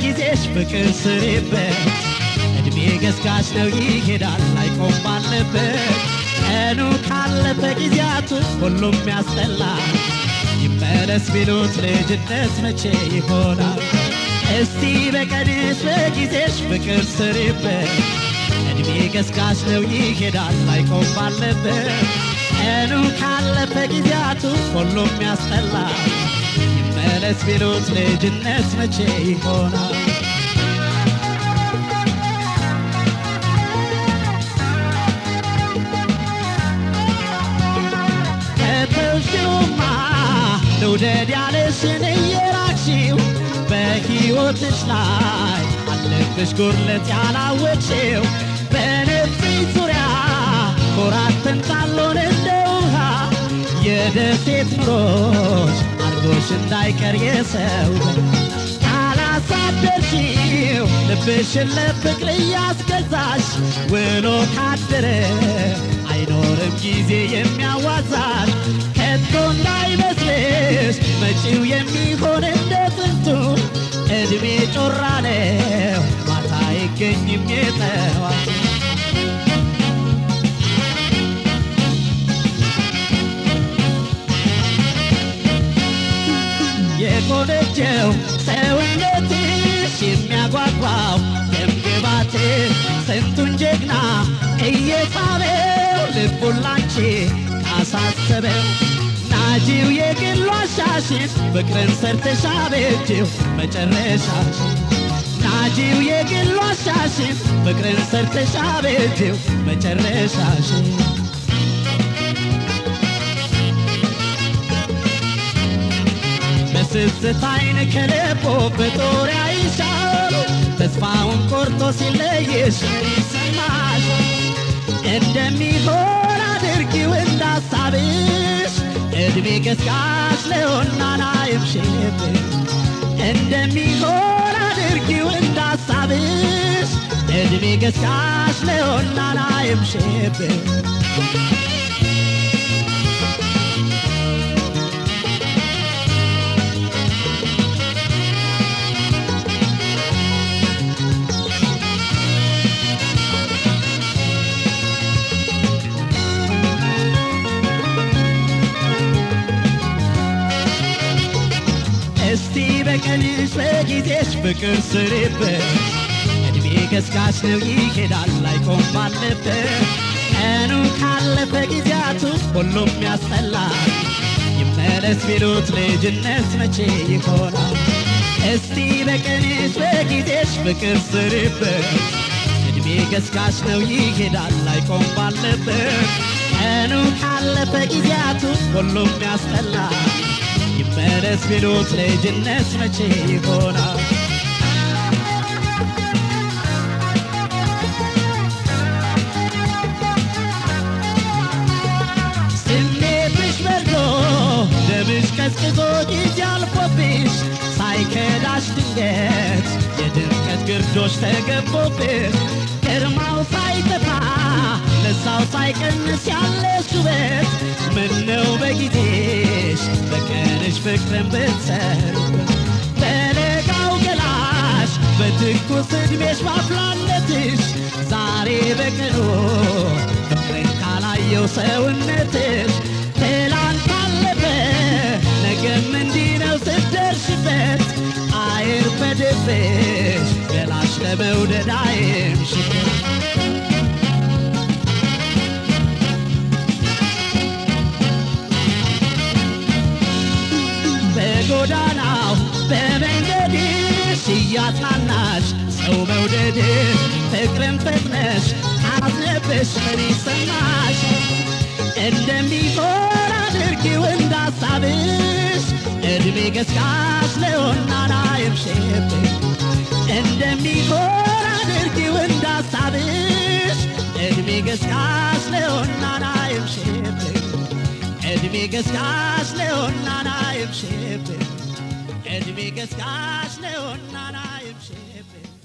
በጊዜሽ ፍቅር ስሪበት እድሜ ገስጋሽ ነው ይሄዳል አይቆም ባለበት ቀኑ ካለፈ ጊዜያቱ ሁሉም ያስጠላል ይመለስ ቢሉት ልጅነት መቼ ይሆናል እስቲ በቀንሽ በጊዜሽ ፍቅር ስሪበት እድሜ ገስጋሽ ነው ይሄዳል አይቆም ባለበት ቀኑ ካለፈ ጊዜያቱ ሁሉም ያስጠላል ይመለስ ቢሉት ልጅነት መቼ ይሆናል ከተውሽውማ ልውደድ ያለሽን እየራቅሽው በሕይወትሽ ላይ አለብሽ ጉድለት ያላወቅሽው በነፍስሽ ዙሪያ ኩራት ተንጣሎን እንደ ውሃ የደሴት ኑሮሽ አርጎሽ እንዳይቀር የሰው ካላሳደርሽው ልብሽን ለፍቅር እያስገዛሽ ውሎ ካደረ አይኖርም ጊዜ የሚያዋዛሽ ከቶ እንዳይመስልሽ መጪው የሚሆን እንደ ጥንቱ እድሜ ጮራ ነው ማታ አይገኝም የጠዋቱ የቆነጀው ሰውነትሽ የሚያጓጓው ደምግባትሽ ስንቱን ጀግና እየሳበው ልቡን ላንቺ ካሳሰበው ናጂው የግሉ አሻሽን ፍቅርን ሰርተሽ አበጅው መጨረሻሽ ናጂው የግሉ አሻሽን ፍቅርን ሰርተሽ አበጅው መጨረሻሽ በስስት አይን ከልቦ በጦር ያይሻል ተስፋውን ቆርጦ ሲለይሽ ይሰማሽ እንደሚሆን አድርጊው እንዳሳብሽ እድሜ ገስጋሽ ለሆና ናይምሽብሽ እንደሚሆን አድርጊው እንዳሳብሽ እድሜ ገስጋሽ ለሆና ናይምሽብሽ እስቲ በቀንሽ በጊዜሽ ፍቅር ስሪበት እድሜ ገስጋሽ ነው ይሄዳል አይቆም ባለበት ቀኑ ካለፈ ጊዜያቱ ሁሉም ያስጠላል ይመለስ ቢሉት ልጅነት መቼ ይሆናል እስቲ በቀንሽ በጊዜሽ ፍቅር ስሪበት እድሜ ገስጋሽ ነው ይሄዳል አይቆም ባለበት ቀኑ ካለፈ ጊዜያቱ ሁሉም ያስጠላል ይመለስ ቢሉት ልጅነት መቼ ይሆናል ስሜትሽ በርዶ ደምሽ ቀዝቅዞ ጊዜ አልፎብሽ ሳይከዳሽ ድንገት የድምቀት ግርዶሽ ተገቦብሽ ግርማው ሳይጠፋ ለዛው ሳይቀንስ ያለሽ ውበት ምነው በጊዜሽ በቀንሽ ፍቅርን ብትሰርበት በለጋው ገላሽ በትኩስ ዕድሜሽ ባፍላለትሽ ዛሬ በቀኑ ፍቅርን ካላየው ሰውነትሽ ትላንት አለፈ ነገም እንዲህ ነው ስትደርሽበት አይርፈድብሽ ገላሽ ለመውደድ አይምሽበት በጎዳናው በመንገድሽ እያጽናናሽ ሰው መውደድሽ ፍቅርን ፈጥነሽ አዝነብሽ ምን ይሰማሽ እንደሚሆን አድርጊው እንዳሳብሽ እድሜ ገስጋሽ ለሆና ናይምሽብሽ እንደሚሆን አድርጊው እንዳሳብሽ እድሜ ገስጋሽ ለሆና ናይምሽብሽ እድሜ ገስጋሽ ለሆና ናይምሽብሽ እድሜ ገስጋሽ ለሆና ናይምሽብሽ